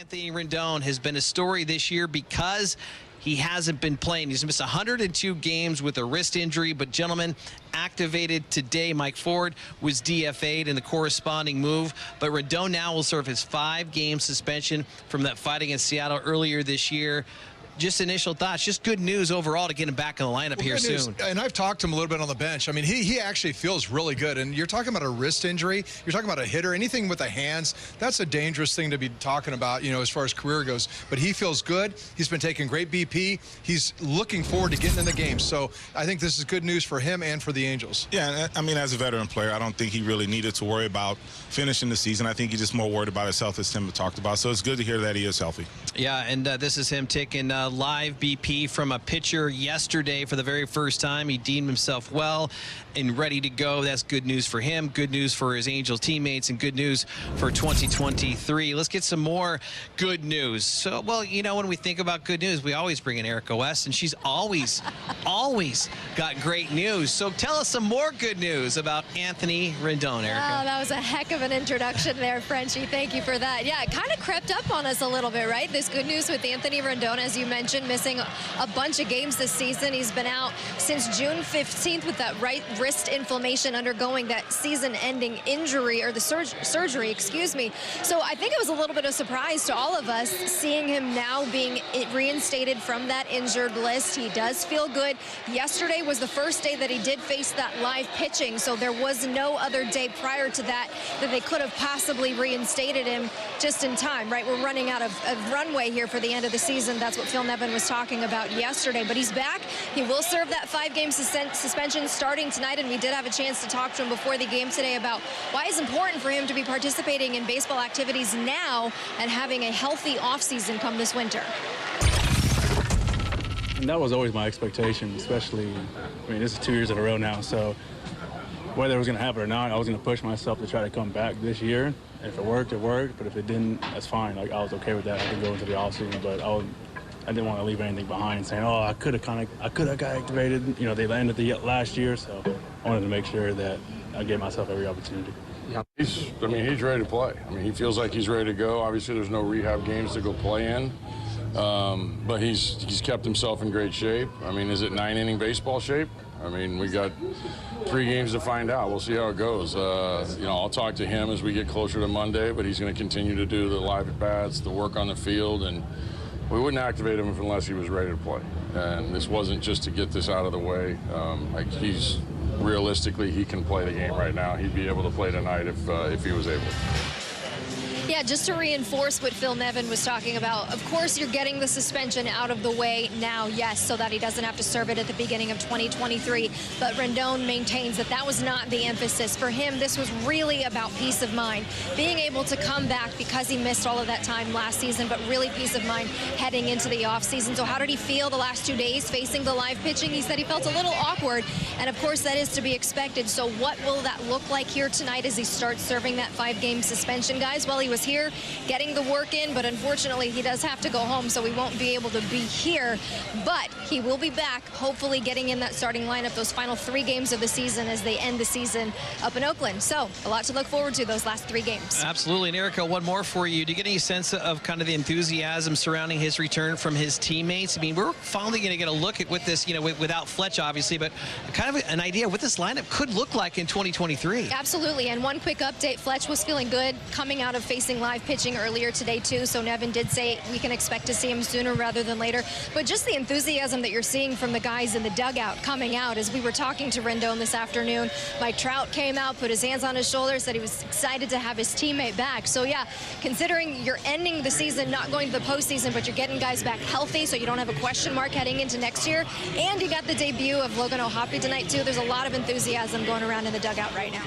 Anthony Rendon has been a story this year because he hasn't been playing. He's missed 102 games with a wrist injury, but gentlemen, activated today. Mike Ford was DFA'd in the corresponding move, but Rendon now will serve his 5-game suspension from that fight against Seattle earlier this year. Just initial thoughts, just good news overall to get him back in the lineup here soon. And I've talked to him a little bit on the bench. I mean, he actually feels really good. And you're talking about a wrist injury. You're talking about a hitter. Anything with the hands, that's a dangerous thing to be talking about, you know, as far as career goes. But he feels good. He's been taking great BP. He's looking forward to getting in the game. So I think this is good news for him and for the Angels. Yeah, I mean, as a veteran player, I don't think he really needed to worry about finishing the season. I think he's just more worried about his health, as Tim talked about. So it's good to hear that he is healthy. Yeah, and this is him taking live BP from a pitcher yesterday for the very first time. He deemed himself well and ready to go. That's good news for him, good news for his Angels teammates, and good news for 2023. Let's get some more good news. So, well, you know, when we think about good news, we always bring in Erica West, and she's always got great news. So tell us some more good news about Anthony Rendon, Erica. Oh, that was a heck of an introduction there, Frenchie. Thank you for that. Yeah, it kind of crept up on us a little bit, right? This good news with Anthony Rendon, as you mentioned, missing a bunch of games this season. He's been out since June 15th with that right wrist inflammation, undergoing that season-ending injury, or the surgery, excuse me. So I think it was a little bit of a surprise to all of us seeing him now being reinstated from that injured list. He does feel good. Yesterday was the first day that he did face that live pitching, so there was no other day prior to that they could have possibly reinstated him just in time, right? We're running out of runway here for the end of the season. That's what Phil Nevin was talking about yesterday, but he's back. He will serve that 5-game suspension starting tonight, and we did have a chance to talk to him before the game today about why it's important for him to be participating in baseball activities now and having a healthy offseason come this winter. And that was always my expectation, especially, I mean, this is 2 years in a row now, so whether it was going to happen or not, I was going to push myself to try to come back this year. If it worked, it worked, but if it didn't, that's fine. Like, I was okay with that. I could go into the offseason, but I didn't want to leave anything behind saying, oh, I could have got activated. You know, they ended the last year, so I wanted to make sure that I gave myself every opportunity. Yeah, he's ready to play. I mean, he feels like he's ready to go. Obviously, there's no rehab games to go play in, but he's kept himself in great shape. I mean, is it 9-inning baseball shape? I mean, we got 3 games to find out. We'll see how it goes. You know, I'll talk to him as we get closer to Monday, but he's going to continue to do the live at-bats, the work on the field, and we wouldn't activate him unless he was ready to play. And this wasn't just to get this out of the way. Like, realistically, he can play the game right now. He'd be able to play tonight if he was able. Yeah, just to reinforce what Phil Nevin was talking about, of course you're getting the suspension out of the way now, yes, so that he doesn't have to serve it at the beginning of 2023. But Rendon maintains that that was not the emphasis. For him, this was really about peace of mind. Being able to come back because he missed all of that time last season, but really peace of mind heading into the offseason. So how did he feel the last 2 days facing the live pitching? He said he felt a little awkward, and of course that is to be expected. So what will that look like here tonight as he starts serving that 5-game suspension, guys? Well, he was here getting the work in, but unfortunately he does have to go home, so he won't be able to be here, but he will be back, hopefully getting in that starting lineup those final 3 games of the season as they end the season up in Oakland. So a lot to look forward to those last 3 games. Absolutely. And Erica, one more for you. Do you get any sense of kind of the enthusiasm surrounding his return from his teammates? I mean, we're finally going to get a look at what this, you know, without Fletch obviously, but kind of an idea what this lineup could look like in 2023. Absolutely. And one quick update, Fletch was feeling good coming out of facing live pitching earlier today too, so Nevin did say we can expect to see him sooner rather than later. But just the enthusiasm that you're seeing from the guys in the dugout coming out as we were talking to Rendon this afternoon. Mike Trout came out, put his hands on his shoulders, said he was excited to have his teammate back. So yeah, considering you're ending the season, not going to the postseason, but you're getting guys back healthy so you don't have a question mark heading into next year, and you got the debut of Logan O'Hoppe tonight too, there's a lot of enthusiasm going around in the dugout right now.